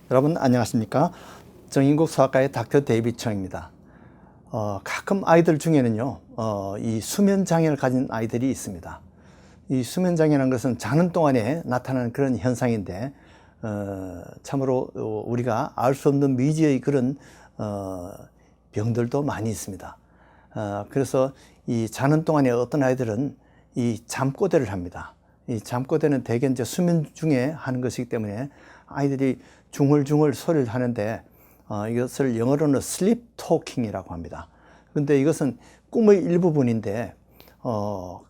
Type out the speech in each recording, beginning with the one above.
여러분 안녕하십니까? 정인국 수학과의 닥터 데이비드 청입니다. 가끔 아이들 중에는요, 이 수면 장애를 가진 아이들이 있습니다. 이 수면 장애라는 것은 자는 동안에 나타나는 그런 현상인데, 참으로 우리가 알 수 없는 미지의 그런 병들도 많이 있습니다. 그래서 이 자는 동안에 어떤 아이들은 이 잠꼬대를 합니다. 이 잠꼬대는 대개 이제 수면 중에 하는 것이기 때문에 아이들이 중얼중얼 소리를 하는데, 이것을 영어로는 sleep talking이라고 합니다. 그런데 이것은 꿈의 일부분인데,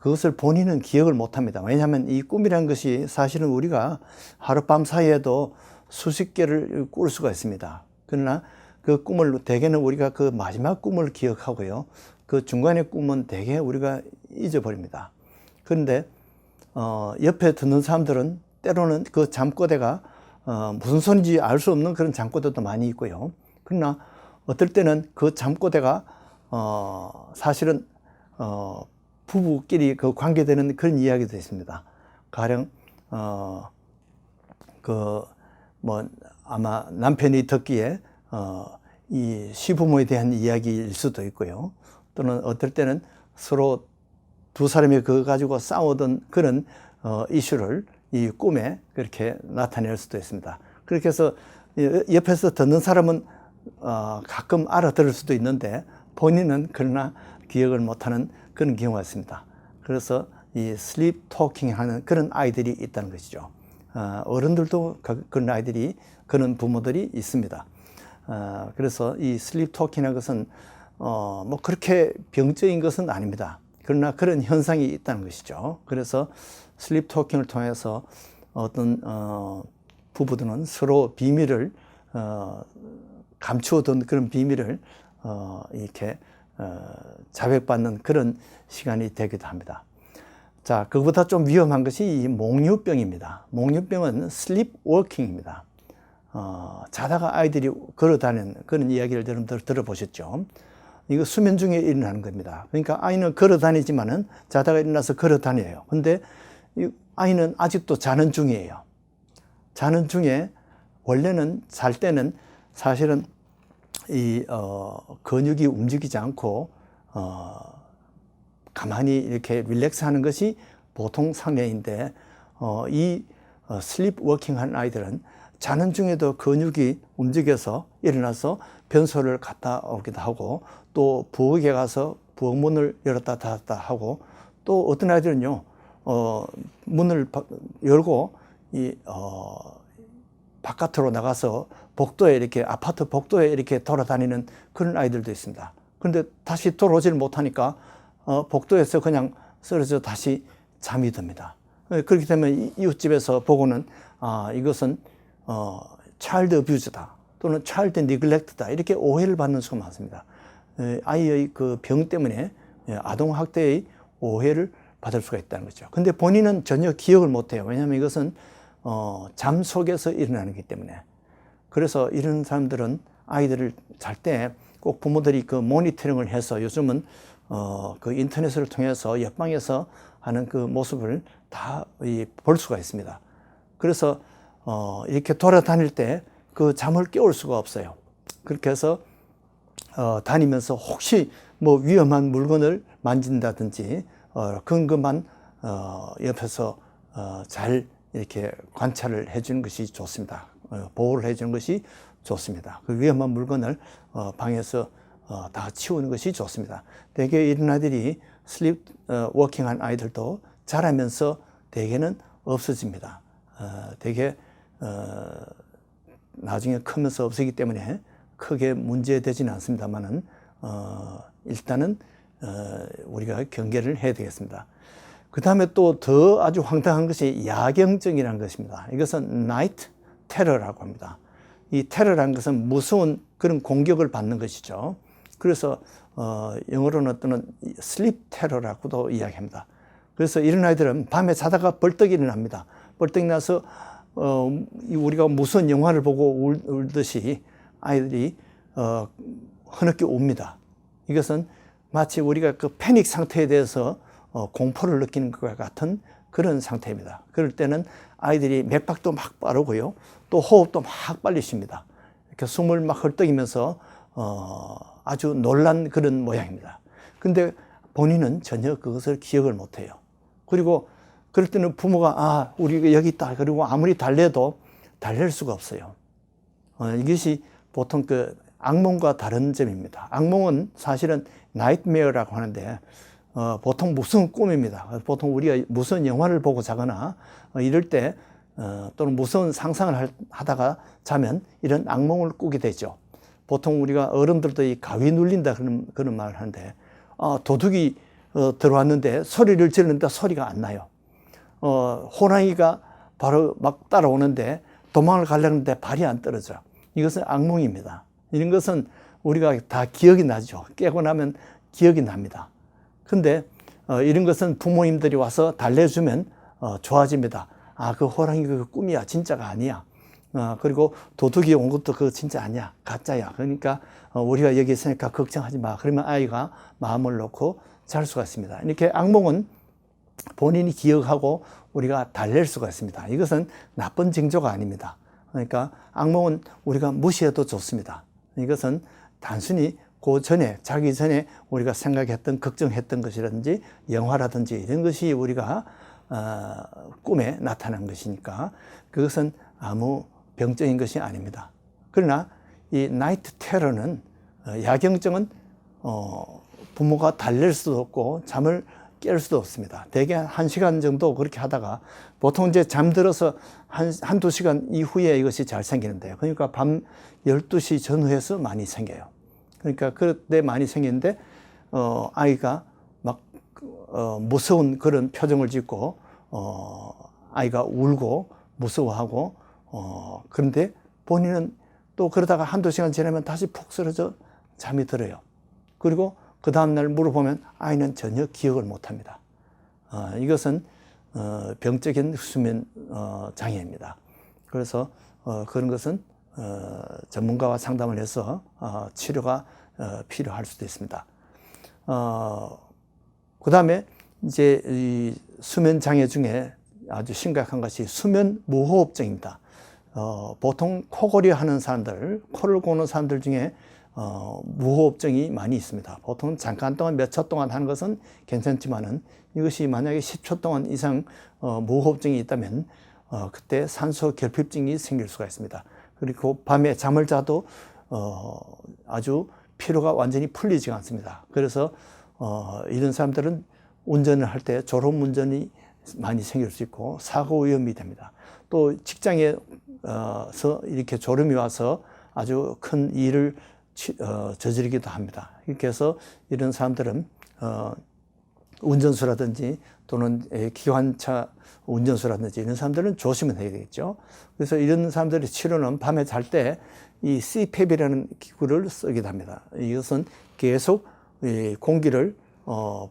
그것을 본인은 기억을 못 합니다. 왜냐하면 이 꿈이라는 것이 사실은 우리가 하룻밤 사이에도 수십 개를 꿀 수가 있습니다. 그러나 그 꿈을 대개는 우리가 그 마지막 꿈을 기억하고요, 그 중간의 꿈은 대개 우리가 잊어버립니다. 그런데 옆에 듣는 사람들은 때로는 그 잠꼬대가 무슨 소리인지 알 수 없는 그런 잠꼬대도 많이 있고요. 그러나 어떨 때는 그 잠꼬대가 사실은 부부끼리 그 관계되는 그런 이야기도 있습니다. 가령 아마 남편이 듣기에 이 시부모에 대한 이야기일 수도 있고요. 또는 어떨 때는 서로 두 사람이 그거 가지고 싸우던 그런 이슈를 이 꿈에 그렇게 나타낼 수도 있습니다. 그렇게 해서 옆에서 듣는 사람은 가끔 알아들을 수도 있는데 본인은 그러나 기억을 못하는 그런 경우가 있습니다. 그래서 이 슬립 토킹 하는 그런 아이들이 있다는 것이죠. 어른들도 그런 아이들이, 그런 부모들이 있습니다. 그래서 이 슬립 토킹이라는 것은 뭐 그렇게 병적인 것은 아닙니다. 그러나 그런 현상이 있다는 것이죠. 그래서 슬립 토킹을 통해서 어떤 부부들은 서로 비밀을 감추어둔 그런 비밀을 이렇게 자백받는 그런 시간이 되기도 합니다. 자, 그것보다 좀 위험한 것이 이 몽유병입니다. 몽유병은 sleep walking입니다. 자다가 아이들이 걸어 다니는 그런 이야기를 여러분들 들어보셨죠? 이거 수면 중에 일어나는 겁니다. 그러니까 아이는 걸어 다니지만은 자다가 일어나서 걸어 다녀요. 근데 이 아이는 아직도 자는 중이에요. 자는 중에 원래는 잘 때는 사실은 이 근육이 움직이지 않고 가만히 이렇게 릴렉스 하는 것이 보통 상례인데, 이 슬립 워킹 한 아이들은 자는 중에도 근육이 움직여서 일어나서 변소를 갔다 오기도 하고, 또 부엌에 가서 부엌 문을 열었다 닫았다 하고, 또 어떤 아이들은요, 문을 열고 바깥으로 나가서 복도에 이렇게, 아파트 복도에 이렇게 돌아다니는 그런 아이들도 있습니다. 그런데 다시 돌아오지를 못하니까 복도에서 그냥 쓰러져 다시 잠이 듭니다. 그렇게 되면 이웃집에서 보고는 이것은 차일드 어뷰즈다, 또는 차일드 니글렉트다, 이렇게 오해를 받는 수가 많습니다. 아이의 그 병 때문에 아동학대의 오해를 받을 수가 있다는 거죠. 근데 본인은 전혀 기억을 못해요. 왜냐하면 이것은 잠 속에서 일어나는 거기 때문에. 그래서 이런 사람들은 아이들을 잘 때 꼭 부모들이 그 모니터링을 해서, 요즘은 그 인터넷을 통해서 옆방에서 하는 그 모습을 다 볼 수가 있습니다. 그래서 이렇게 돌아다닐 때 그 잠을 깨울 수가 없어요. 그렇게 해서 다니면서 혹시 뭐 위험한 물건을 만진다든지 근거만 옆에서 잘 이렇게 관찰을 해주는 것이 좋습니다. 보호를 해주는 것이 좋습니다. 그 위험한 물건을 방에서 다 치우는 것이 좋습니다. 대개 이런 아이들이 슬립 워킹한 아이들도 자라면서 대개는 없어집니다. 대개 나중에 크면서 없어지기 때문에 크게 문제되지는 않습니다만은 일단은 우리가 경계를 해야 되겠습니다. 그 다음에 또 더 아주 황당한 것이 야경증이라는 것입니다. 이것은 나이트 테러라고 합니다. 이 테러라는 것은 무서운 그런 공격을 받는 것이죠. 그래서 영어로는 어떤 슬립 테러라고도 이야기합니다. 그래서 이런 아이들은 밤에 자다가 벌떡 일어납니다. 벌떡 일어나서 우리가 무서운 영화를 보고 울듯이 아이들이 흐느껴 웁니다. 이것은 마치 우리가 그 패닉 상태에 대해서 공포를 느끼는 것과 같은 그런 상태입니다. 그럴 때는 아이들이 맥박도 막 빠르고요. 또 호흡도 막 빨리 쉽니다. 이렇게 숨을 막 헐떡이면서 아주 놀란 그런 모양입니다. 근데 본인은 전혀 그것을 기억을 못해요. 그리고 그럴 때는 부모가 우리가 여기 있다. 그리고 아무리 달래도 달랠 수가 없어요. 이것이 보통 그 악몽과 다른 점입니다. 악몽은 사실은 나이트메어라고 하는데 보통 무서운 꿈입니다. 보통 우리가 무서운 영화를 보고 자거나 이럴 때 또는 무서운 상상을 하다가 자면 이런 악몽을 꾸게 되죠. 보통 우리가 어른들도 이 가위 눌린다 그런 말을 하는데 도둑이 들어왔는데 소리를 지르는데 소리가 안 나요. 호랑이가 바로 막 따라오는데 도망을 가려는데 발이 안 떨어져. 이것은 악몽입니다. 이런 것은 우리가 다 기억이 나죠. 깨고 나면 기억이 납니다. 근데 이런 것은 부모님들이 와서 달래주면 좋아집니다. 그 호랑이 그 꿈이야. 진짜가 아니야. 그리고 도둑이 온 것도 그거 진짜 아니야. 가짜야. 그러니까 우리가 여기 있으니까 걱정하지 마. 그러면 아이가 마음을 놓고 잘 수가 있습니다. 이렇게 악몽은 본인이 기억하고 우리가 달랠 수가 있습니다. 이것은 나쁜 징조가 아닙니다. 그러니까 악몽은 우리가 무시해도 좋습니다. 이것은 단순히 그 전에, 자기 전에 우리가 생각했던, 걱정했던 것이라든지 영화라든지 이런 것이 우리가 꿈에 나타난 것이니까 그것은 아무 병적인 것이 아닙니다. 그러나 이 나이트 테러는 야경증은 부모가 달랠 수도 없고 잠을 깰 수도 없습니다. 대개 1시간 정도 그렇게 하다가 보통 이제 잠들어서 한두 시간 이후에 이것이 잘 생기는데요. 그러니까 밤 12시 전후에서 많이 생겨요. 그러니까 그때 많이 생기는데 아이가 막 무서운 그런 표정을 짓고 아이가 울고 무서워하고 그런데 본인은 또 그러다가 한두 시간 지나면 다시 푹 쓰러져 잠이 들어요. 그리고 그 다음날 물어보면 아이는 전혀 기억을 못합니다. 이것은 병적인 수면 장애입니다. 그래서 그런 것은 전문가와 상담을 해서 치료가 필요할 수도 있습니다. 그 다음에 이제 이 수면 장애 중에 아주 심각한 것이 수면 무호흡증입니다. 보통 코골이 하는 사람들, 코를 고는 사람들 중에 무호흡증이 많이 있습니다. 보통 잠깐 동안 몇 초 동안 하는 것은 괜찮지만은 이것이 만약에 10초 동안 이상 무호흡증이 있다면 그때 산소 결핍증이 생길 수가 있습니다. 그리고 밤에 잠을 자도 아주 피로가 완전히 풀리지가 않습니다. 그래서 이런 사람들은 운전을 할 때 졸음 운전이 많이 생길 수 있고 사고 위험이 됩니다. 또 직장에서 이렇게 졸음이 와서 아주 큰 일을 저지르기도 합니다. 이렇게 해서 이런 사람들은 운전수라든지 또는 기관차 운전수라든지 이런 사람들은 조심을 해야 되겠죠. 그래서 이런 사람들의 치료는 밤에 잘 때 이 CPAP이라는 기구를 쓰기도 합니다. 이것은 계속 공기를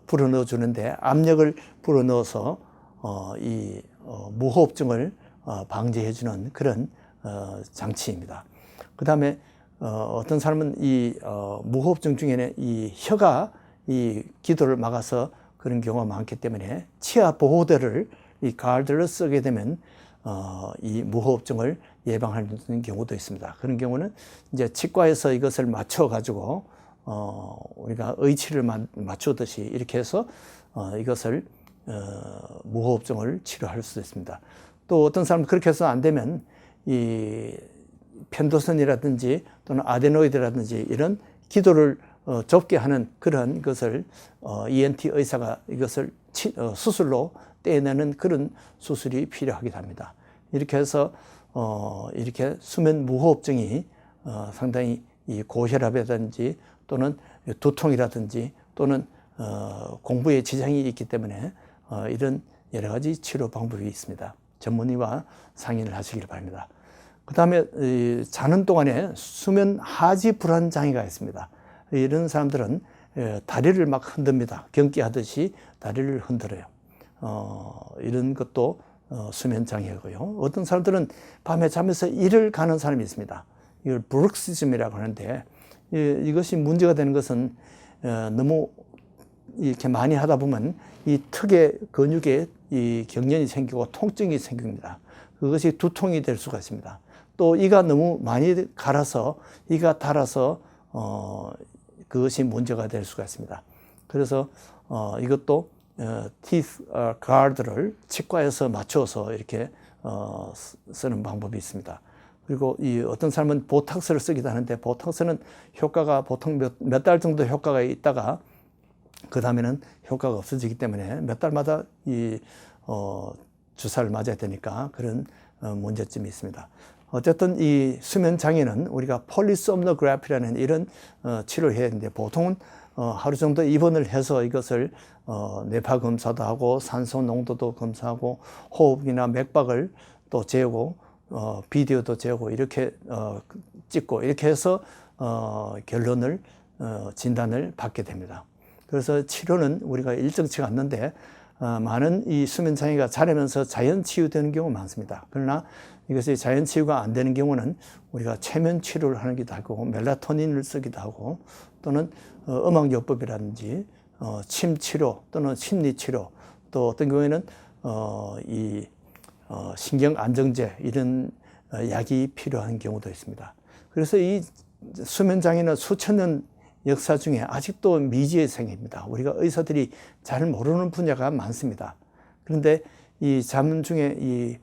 불어넣어 주는데 압력을 불어넣어서 이 무호흡증을 방지해 주는 그런 장치입니다. 그 다음에 어떤 사람은 이 무호흡증 중에는 이 혀가 이 기도를 막아서 그런 경우가 많기 때문에 치아 보호대를 이 가을들을 쓰게 되면 이 무호흡증을 예방하는 경우도 있습니다. 그런 경우는 이제 치과에서 이것을 맞춰 가지고 우리가 의치를 맞추듯이 이렇게 해서 이것을 무호흡증을 치료할 수도 있습니다. 또 어떤 사람은 그렇게 해서 안 되면 이 펜도선이라든지 또는 아데노이드라든지 이런 기도를 좁게 하는 그런 것을 ENT 의사가 이것을 수술로 떼내는 그런 수술이 필요하기도 합니다. 이렇게 해서 이렇게 수면 무호흡증이 상당히 이 고혈압이라든지 또는 두통이라든지 또는 공부에 지장이 있기 때문에 이런 여러 가지 치료 방법이 있습니다. 전문의와 상의를 하시길 바랍니다. 그 다음에 자는 동안에 수면 하지 불안 장애가 있습니다. 이런 사람들은 다리를 막 흔듭니다. 경기하듯이 다리를 흔들어요. 이런 것도 수면 장애고요. 어떤 사람들은 밤에 자면서 일을 가는 사람이 있습니다. 이걸 브룩시즘이라고 하는데 이것이 문제가 되는 것은 너무 이렇게 많이 하다 보면 이 턱의 근육에 이 경련이 생기고 통증이 생깁니다. 그것이 두통이 될 수가 있습니다. 또 이가 너무 많이 갈아서 이가 닳아서 그것이 문제가 될 수가 있습니다. 그래서 이것도 teeth guard를 치과에서 맞춰서 이렇게 쓰는 방법이 있습니다. 그리고 이 어떤 사람은 보톡스를 쓰기도 하는데 보톡스는 효과가 보통 몇 달 정도 효과가 있다가 그 다음에는 효과가 없어지기 때문에 몇 달마다 이 주사를 맞아야 되니까 그런 문제점이 있습니다. 어쨌든 이 수면 장애는 우리가 폴리솜노그래피라는 이런 치료를 해야 되는데 보통은 하루 정도 입원을 해서 이것을 뇌파 검사도 하고 산소 농도도 검사하고 호흡이나 맥박을 또 재고 비디오도 재고 이렇게 찍고 이렇게 해서 결론을 진단을 받게 됩니다. 그래서 치료는 우리가 일정치가 않는데 많은 이 수면 장애가 자라면서 자연 치유되는 경우가 많습니다. 그러나 이것이 자연 치유가 안 되는 경우는 우리가 최면 치료를 하기도 하고 멜라토닌을 쓰기도 하고 또는 음악요법이라든지 침 치료 또는 심리 치료 또 어떤 경우에는 이 신경 안정제 이런 약이 필요한 경우도 있습니다. 그래서 이 수면 장애는 수천 년 역사 중에 아직도 미지의 세계입니다. 우리가 의사들이 잘 모르는 분야가 많습니다. 그런데 이 잠 중에 이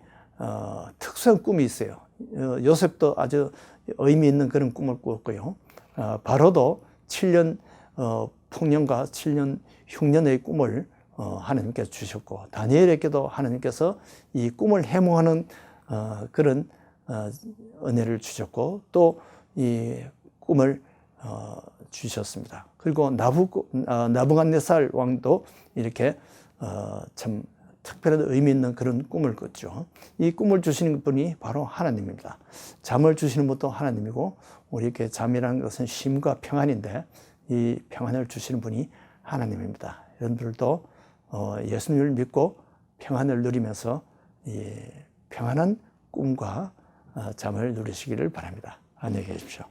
특수한 꿈이 있어요. 요셉도 아주 의미 있는 그런 꿈을 꾸었고요. 바로도 7년 풍년과 7년 흉년의 꿈을 하나님께서 주셨고 다니엘에게도 하나님께서 이 꿈을 해몽하는 그런 은혜를 주셨고 또 이 꿈을 주셨습니다. 그리고 나부갓네살 왕도 이렇게 참 특별한 의미 있는 그런 꿈을 꿨죠. 이 꿈을 주시는 분이 바로 하나님입니다. 잠을 주시는 분도 하나님이고 우리에게 잠이라는 것은 쉼과 평안인데 이 평안을 주시는 분이 하나님입니다. 여러분들도 예수님을 믿고 평안을 누리면서 이 평안한 꿈과 잠을 누리시기를 바랍니다. 안녕히 계십시오.